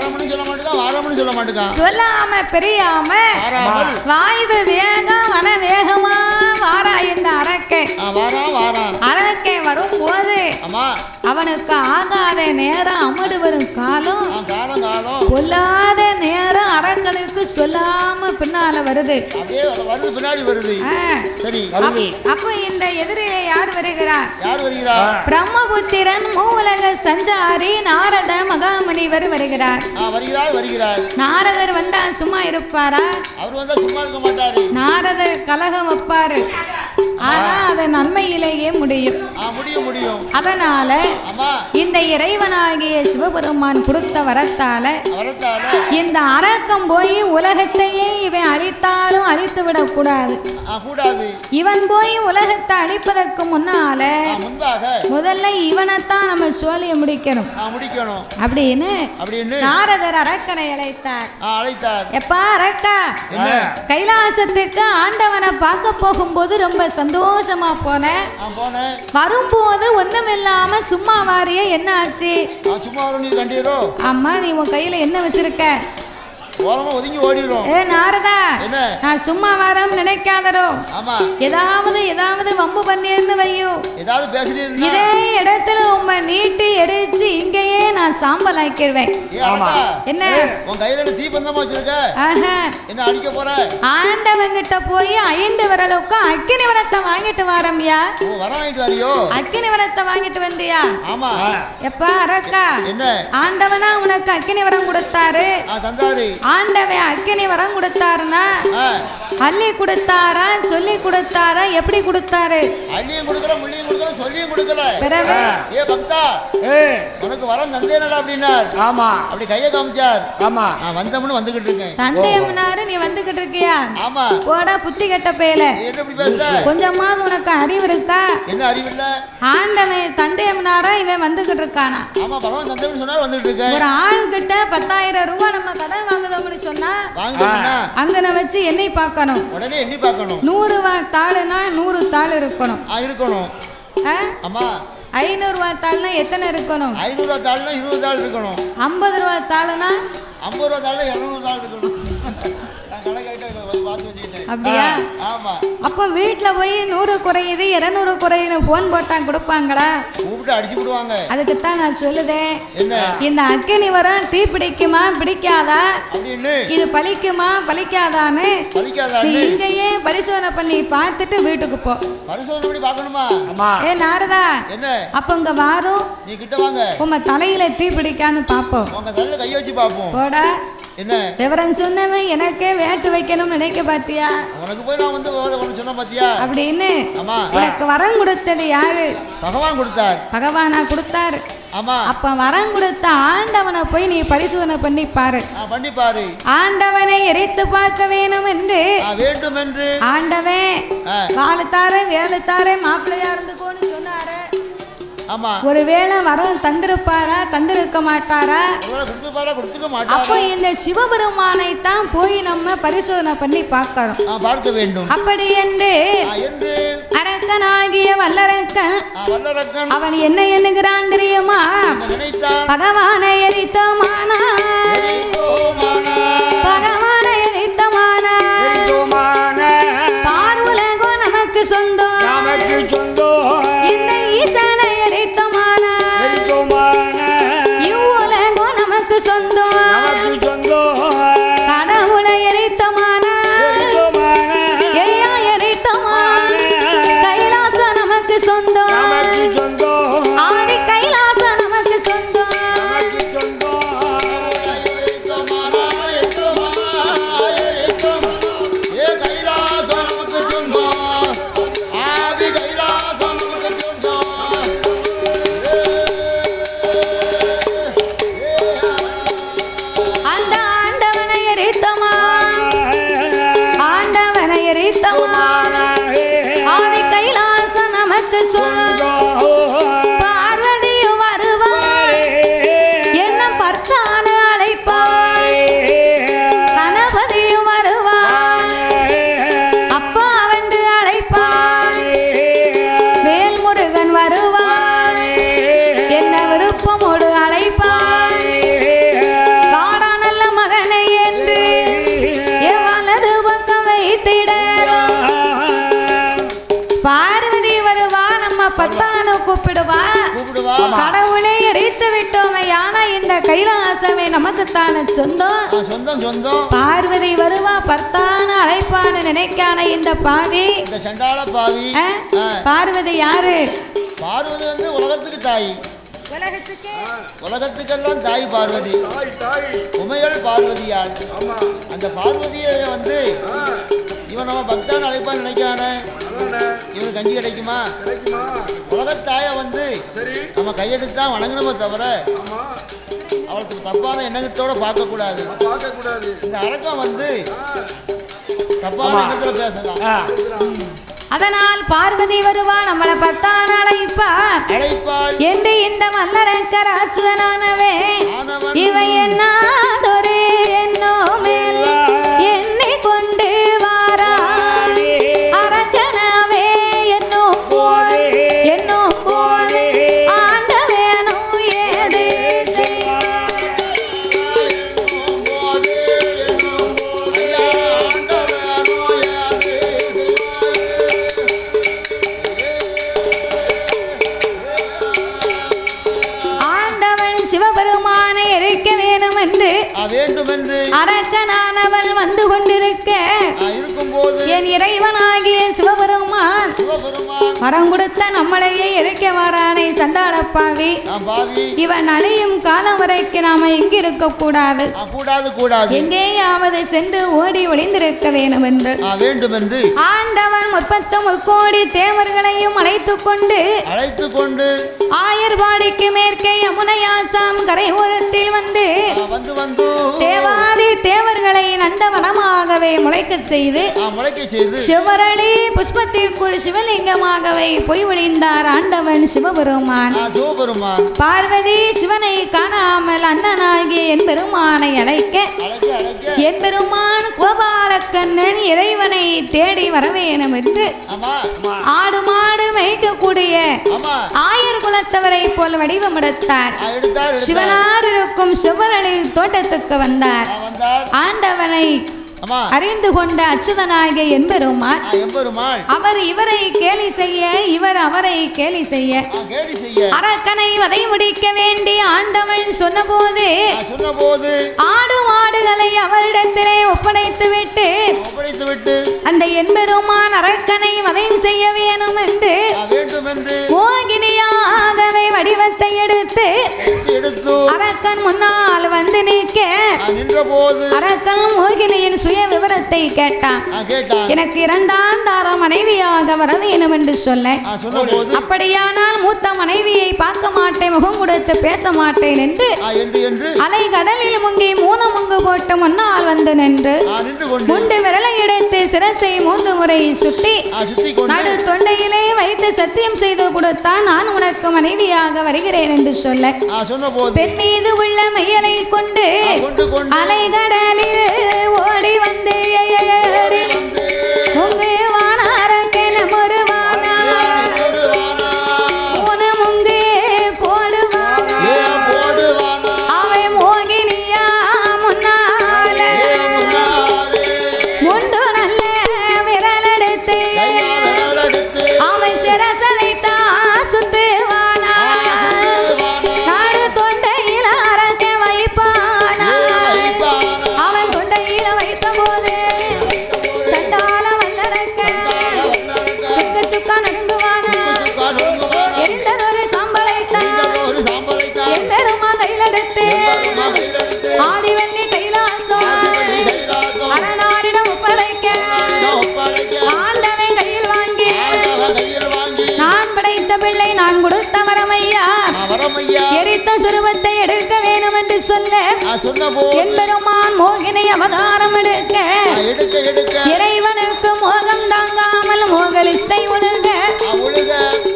சொல்லாம பெரியாம வாய்வு வேகம் வன வேகமா வாரா இந்த அரக்கை வரும்போது அவனுக்கு ஆகாத நேரம் அமடு வரும் காலம் கொல்லாத நேரம் அரக்கனுக்கு சொல்லாம பின்னால வருது. அப்ப இந்த எதிரிலே யார் வருகிறார்? பிரம்மபுத்திரன் மூவுலக சஞ்சாரி நாரத மகாமுனிவர் வருகிறார். நாரதர் வந்தா சும்மா இருப்பாரா? நாரதர் கலகம் வைப்பாரு, ஆனா அது நன்மையிலேயே முடியும். அதனால இந்த இறைவனாகிய சிவபெருமான் கொடுத்த வரத்தால இந்த அரக்கம் போய் உலகத்தையே இவன் அழித்தாலும் அழித்து விடக் கூடாது. இவன் போய் உலகத்தை அழிப்பதற்கு முன்னால முதல்ல இவனைத்தான் நம்ம சோழிய முடிக்கணும் அப்படின்னு நாரதர் அரக்கனை அழைத்தார். எப்பா அரக்கா, கைலாசத்துக்கு ஆண்டவனை பார்க்க போகும்போது ரொம்ப சந்தோஷமா போன, வரும்போது ஒண்ணுமில்லாம சும்மா வாரிய, என்ன ஆச்சு? அம்மா நீ உன் கையில என்ன வச்சிருக்க? ஒதுங்கி ஓடிரும். ஏ நாரதா, நான் சும்மா வரேன்னு நினைக்காதரோ. ஏதாவது வம்பு பண்ணிருன்னு வையோ, ஏதாவது பேசுறீங்க, இதே இடத்துல உம்மை நீட்டி எரிச்சு இங்கேயே நான் சாம்பல் ஆக்கிடுவேன். என்ன உன் கையில தீபந்தமா வச்சிருக்க? என்ன அடிக்க போற? ஆண்டவங்கிட்ட போய் 5 விரலுக்கு அக்கினி விரத்தை வாங்கிட்டு வரம்யா. வர வாங்கிட்டு வரியோ? அக்கினி விரத்தை வாங்கிட்டு வந்தியா? ஆமா. எப்பா அரக்கா, என்ன ஆண்டவனா உனக்கு அக்கினி விரம் கொடுத்தாரு? தந்தாரு. ஆண்டவன் அக்கினி வரம் கொடுத்தாருன்னா அள்ளி கொடுத்தாரா, சொல்லி கொடுத்தாரா, எப்படி கொடுத்தாரு? அள்ளியும் கொடுக்கல, முள்ளியும் கொடுக்கல, சொல்லியும் கொடுக்கல. பிறகு ஏ பக்தா, உனக்கு வரம் தந்தேனடா அப்படினார். ஆமா. அப்படி கையை காமிச்சார். ஆமா. நான் வந்தவனு வந்துகிட்டு இருக்கேன். தந்தேம்னாரு, நீ வந்துகிட்டு இருக்கியா? ஆமா. போடா புத்தி கெட்ட பேல, என்ன இப்படி பேசுற? கொஞ்சமாவது உனக்கு அறிவு இருக்கா? என்ன அறிவு இல்ல? ஆண்டவன் தந்தேம்னாரா இவன் வந்துகிட்டு இருக்கானா? ஆமா, பகவான் தந்தேம்னு சொன்னார், வந்துகிட்டு இருக்கேன். ஒரு ஆளு கிட்ட 10,000 ரூபாய் நம்ம கடன் வாங்குதோம்னு சொன்னா அங்கன வச்சு எண்ணெய் பார்க்கணும். உடனே எண்ணி பார்க்கணும். 100 ரூபாய் தாளுனா 100 தாள் இருக்கணும். ஆமா. 500 ரூபாய் தாள்னா எத்தனை இருக்கணும்? 500 ரூபாய் தாள்னா 20 தாள் இருக்கணும். 50 ரூபாய் தாள்னா 50 ரூபாய் தாள்னா 200 தாள் இருக்கணும். அப்படியா? ஆமா. அப்ப வீட்டுல போய் 100 குறையுது 200 குறையுது போன் போட்டா கொடுப்பாங்களா? கூப்பிட்டு அடிச்சு விடுவாங்க. அதுக்கு தான் நான் சொல்லுதேன், இந்த அக்கினி வரம் தீ பிடிக்குமா பிடிக்காதா, இது பலிக்குமா பலிக்காதான்னு நீ இங்கேயே பரிசோதனை பண்ணி பார்த்துட்டு வீட்டுக்கு போ. பரிசோதனை பண்ணி பார்க்கணுமா? ஏ நாரதா, என்ன அப்ப இங்க வாரும், நீ கிட்ட வாங்க, உங்க தலையில தீ பிடிக்கான்னு பாப்போம். உங்க தலையில கை வச்சு பாப்போம். போடா. என்ன விவரம் சொன்னவன் எனக்கே வேட்டு வைக்கணும்னு நினைக்க பாத்தியா? உனக்கு போய் நான் வந்து சொன்ன பாத்தியா அப்படின்னு. எனக்கு வரம் கொடுத்தது யாரு? பகவான் கொடுத்தார். பகவானா கொடுத்தாரு. ஆமா. அப்ப வரம் கொடுத்த ஆண்டவனை போய் நீ பரிசோதனை பண்ணி பாரு. பண்ணி பாரு. ஆண்டவனை எரித்து பார்க்க வேணும் என்று ஆண்டவன் வாழத்தார வேலைத்தார மாப்பிள்ளையா இருந்துக்கோன்னு சொன்னாரு. ஒருவேளை வரம் தந்திருப்பாரா தந்திருக்க மாட்டாரா? அப்போ இந்த சிவபெருமானை தான் போய் நம்ம பரிசோதனை பண்ணி பார்க்க வேண்டும். அப்படி என்று அரக்கனாகிய வல்லரக்கன் அவன் என்ன எண்ணுகிறான் தெரியுமா? பகவானை எரித்தோமானா, பகவானை எரித்தோமானா பார்வுலகம் நமக்கு சொந்தம். இந்த ஈசனை எரித்தோமானா இவ்வுலகம் நமக்கு சொந்தம். கடவுளை எரித்தோமானா ஐயா எரித்தோமானா கைலாசம் நமக்கு சொந்தம். ஆதி கைலாசம் நமக்கு சொந்தம். பத்தானு கூப்பிடுவா கடவுளை எரித்து விட்டோம் யானா இந்த கைலாசமே நமக்குத்தான சொந்தம் பார்வதி வருவா பத்தான அழைப்பான நினைக்கான இந்த பாவி பார்வதி யாரு? பார்வதி வந்து உலகத்துக்கு தாய், உலகத்துக்கெல்லாம் தாய் பார்வதி, உமைகள் பார்வதியாள். அந்த பார்வதியை வந்து இவன் நம்ம பக்தான் அழைப்பான்னு நினைக்கான இவனுக்கு கஞ்சி கிடைக்குமா? உலகத்தாய வந்து நம்ம கையெடுத்தான் வணங்கணுமே தவிர அவளுக்கு தப்பான எண்ணத்தோட பார்க்க கூடாது. இந்த அரக்கம் வந்து தப்பான எண்ணத்துல பேசலாம். அதனால் பார்வதி வருவா நம்மளை பத்தான அழைப்பாள் என்று இந்த மல்லரக்கர் அச்சுதனானவே இவை என்னாதொரு என்னோ மேல் என்னை கொண்டு வாரா அரக்கனவே என்னோ போல் ஆண்டவேனோ ஏது வேண்டுமென்று அரக்கனானவள் வந்து கொண்டிருக்க என் இறைவனாகிய சிவபெருமான் வரம் கொடுத்த நம்மளையே இறைக்க வாரானை சண்டாளப்பாவி இவன் அழியும் காலம் வரைக்கும் நாம எங்க இருக்க கூடாது, எங்கேயாவது சென்று ஓடி ஒளிந்திருக்க வேண்டும் என்று ஆண்டவன் 33 கோடி தேவர்களையும் அழைத்துக் கொண்டு ஆயர்பாடிக்கு மேற்கே யமுனையாசாம் கரை ஓரத்தில் வந்து தேவாதி தேவர்களை நந்தவனமாகவே முளைக்கச் செய்து சிவரளி புஷ்பத்திற்குள் சிவலிங்கமாகவே பொய் ஒளிந்தார் ஆண்டவன் சிவபெருமான். பார்வதி சிவனை காணாமல் அண்ணனாகிய என் பெருமானை அழைக்க என் பெருமான் கோபாலக்கண்ணன் இறைவனை தேடி வரவேணும் என்று ஆடு மாடு மேய்க்கக்கூடிய ஆயர் குலத்தவரை போல் வடிவம் எடுத்தார். சிவனார் இருக்கும் சிவரளி தோட்டத்துக்கு வந்தார். ஆண்டவனை அறிந்து கொண்ட அச்சுதனாகிய எம்பெருமான் அவர் இவரை கேலி செய்ய இவர் அவரை கேலி செய்ய அரக்கனை வதை முடிக்க வேண்டி ஆண்டவன் சொன்னபோது ஆடு மாடுகளை அவரிடத்திலே ஒப்படைத்து விட்டு அந்த எம்பெருமான் அரக்கனை வதையும் செய்ய வேணும் என்று மோகினியாகவே வடிவத்தை எடுத்து அரக்கன் முன்னால் வந்து நிற்க அரக்கன் மோகினியின் சுய விவரத்தை கேட்டான். எனக்கு 2ஆம் தாரம் மனைவியாக வர வேணும் என்று சொல்ல அப்படியானால் மூத்த மனைவியை பார்க்க மாட்டேன், முகம் கொடுத்து பேச மாட்டேன் என்று அலை கடலில் முங்கி 3 முங்கு போட்டு முன்னால் வந்து நின்று முண்டு விரலை எடுத்து சிரசை 3 முறை சுத்தி நடு தொண்டையிலே வைத்து சத்தியம் செய்து கொடுத்தான். நான் உனக்கு மனைவியாக வருகிறேன் என்று சொல்ல பெண் மீது உள்ள மையலை கொண்டு அலைகடலில் ஓடி வந்து முங்கு வானாரக்கென முருவானா உன முங்கு போடுவானா அவை மோகினியா முன்னால முண்டு நல்ல விரல் எடுத்து அவை சிரசலைத்தா சுத்துவானா நாடு தொண்டையில் அரக்க வைப்பானா அவன் தொண்டையில வைத்த போது சண்டால வல்லரக்க சுக்க சுக்கா நடுங்குவானா எரிந்ததொரு சாம்பலைத்தான் என் பெருமா கையிலெடுத்து ஆதிவல்லி கைலாசம் அரணாரிடம் ஒப்படைக்க ஆண்டவன் கையில் வாங்கி நான் படைத்த பிள்ளை நான் கொடுத்த வரமையா எரித்த சுருவத்தை எடுக்க வேணும் என்று சொல்ல என் பெருமான் மோகினை அவதாரம் எடுக்க இறைவனுக்கு மோகம் தாங்காமல் மோகலிஸ்தை ஒழுக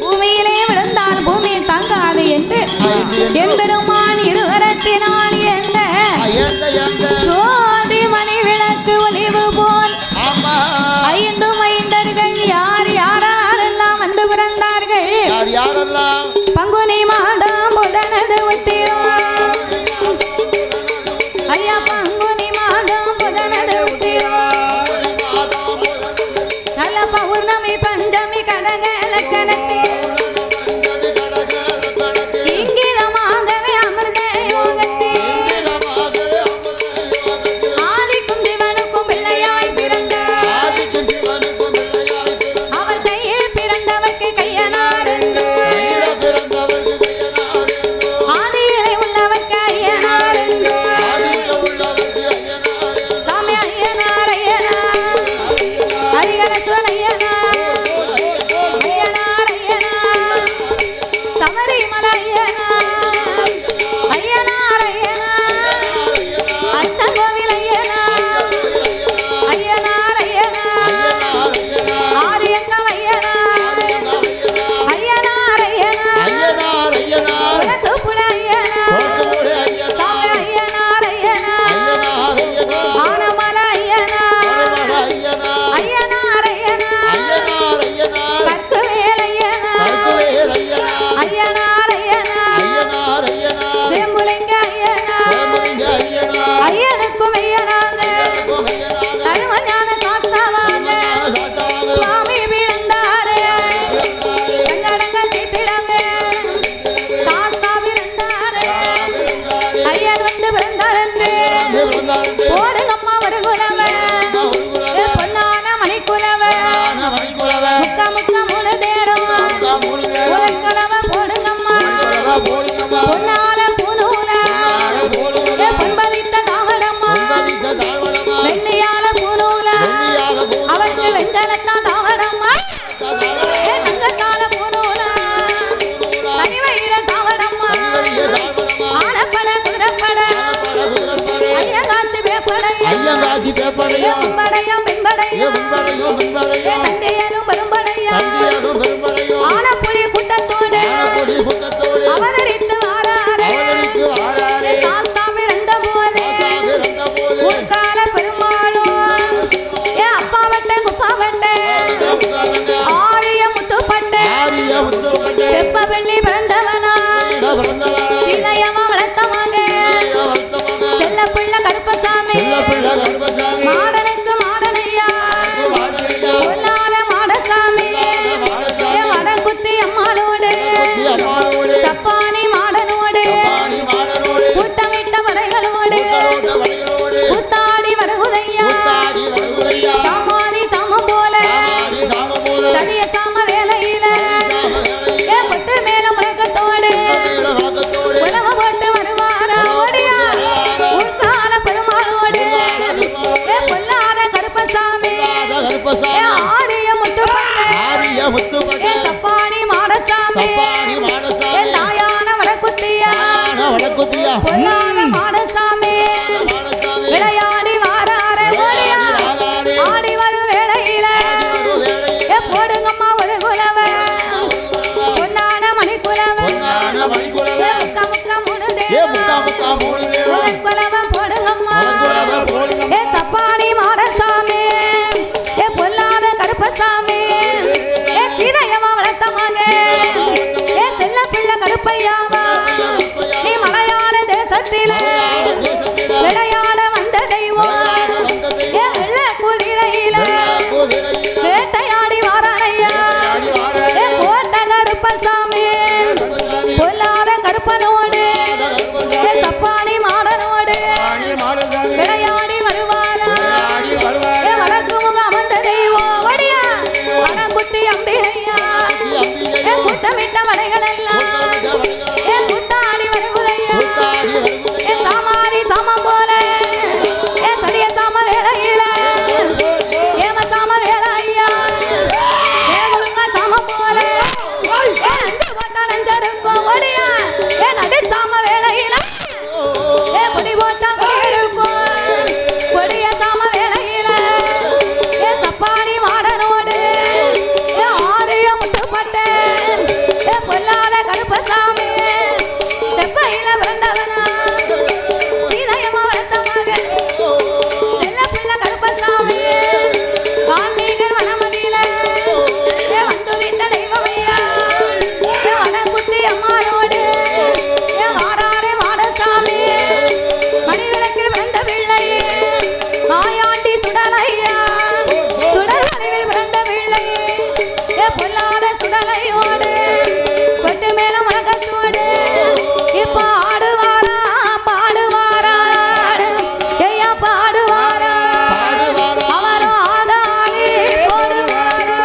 பூமியிலே விழுந்தால் பூமி தாங்காது என்று என் பெருமான் இருவரத்தினால் எந்த சோதி மணி விளக்கு ஒளிவு போல் 5 மைந்தர்கள் யார் யாரெல்லாம் வந்து பிறந்தார்கள் பங்குனி மாதம் புதனது உத்திரம் ஐயா பங்குனி மாதம் புதனது உத்திரம் நல்ல பௌர்ணமி பஞ்சமி கடக லக்கணத்தில் செப்ப வெள்ளி பிறந்தவனா சீதையம்மா வளர்த்த மகன் செல்ல பிள்ளை கருப்பசாமி மாடனுக்கு மாடனையா பொல்லாத மாடசாமி வடகுத்தி அம்மாளோடு சப்பானி மாடனோடு கூட்டமிட்ட படைகளோடு கூத்தாடி வருகுதையா சாமாதி சாமம் போல சதிய சாம வேலையில கொட்டு மேல முழக்கத்தோடு உழவு போட்டு வருவாரா ஓடியா உட்கால பெருமாளோடு பொல்லாத கருப்பசாமி ஆரிய முத்து சப்பானி மாடசாமி தாயான வடக்குத்தியா பொல்லாத மாடசாமி விளையாடி வாரார ஓடியா ஆடி வரும் வேளையில போடுங்கம்மா ஒரு குலவ பொன்னான மணிக்குலவ முக்க முக்க மூணு தேவம் குலவ போடுங்கம்மா சப்பானி மாடசாமி பொல்லாத கருப்பசாமி சீதையம்மா வளர்த்த மகன் செல்ல பிள்ளை கருப்பையாவா நீ மலையாள தேசத்தில விளையாட வந்த தெய்வம் வெள்ள குதிரையில வேட்டையாடி வாரானையா கோட்ட கருப்பசாமி பொல்லாத கருப்பனோடு சப்பானி மாடனோடு விளையாடி வருவாரா வடக்கு முக அமர்ந்த தெய்வம் வடியா வடக்குத்தி அம்பிகையா கூட்டமிட்ட வடைகள் எல்லாம் கூத்தாடி வருகுதையா சாமாதி சாமம் போல சதிய சாம வேலையில ஏம சாம வேலையா கொடுங்க சாமம் போல அஞ்சு போட்டா நஞ்சருக்கும் ஓடியா நடி சாம வேலையில கொடி போட்டா கொடி இருக்கும் கொடிய சாம வேலையில சப்பானி மாடனோடு ஆரிய முட்டுப்பட்டேன் பொல்லாத கருப்பசாமி செப்பையில பிறந்தவனா சீதையம்மா வளர்த்த மகன் செல்ல பிள்ளை கருப்பசாமி கார்மீகர் வனமதியில வந்து விட்ட தெய்வமையா வனக்குத்தி அம்மாளோடு வாராரே மாடசாமி மணிவிளக்கில் பிறந்த பிள்ளை மாயாண்டி சுடலையா சுடல் வடிவில் பிறந்த பிள்ளை பொல்லாத சுடலையோடு கொட்டு மேல முழக்கத்தோடு இப்ப ஆடுவாரா பாடுவாராடு ஐயா பாடுவாரா அவரும் ஆடாடி போடுவாரா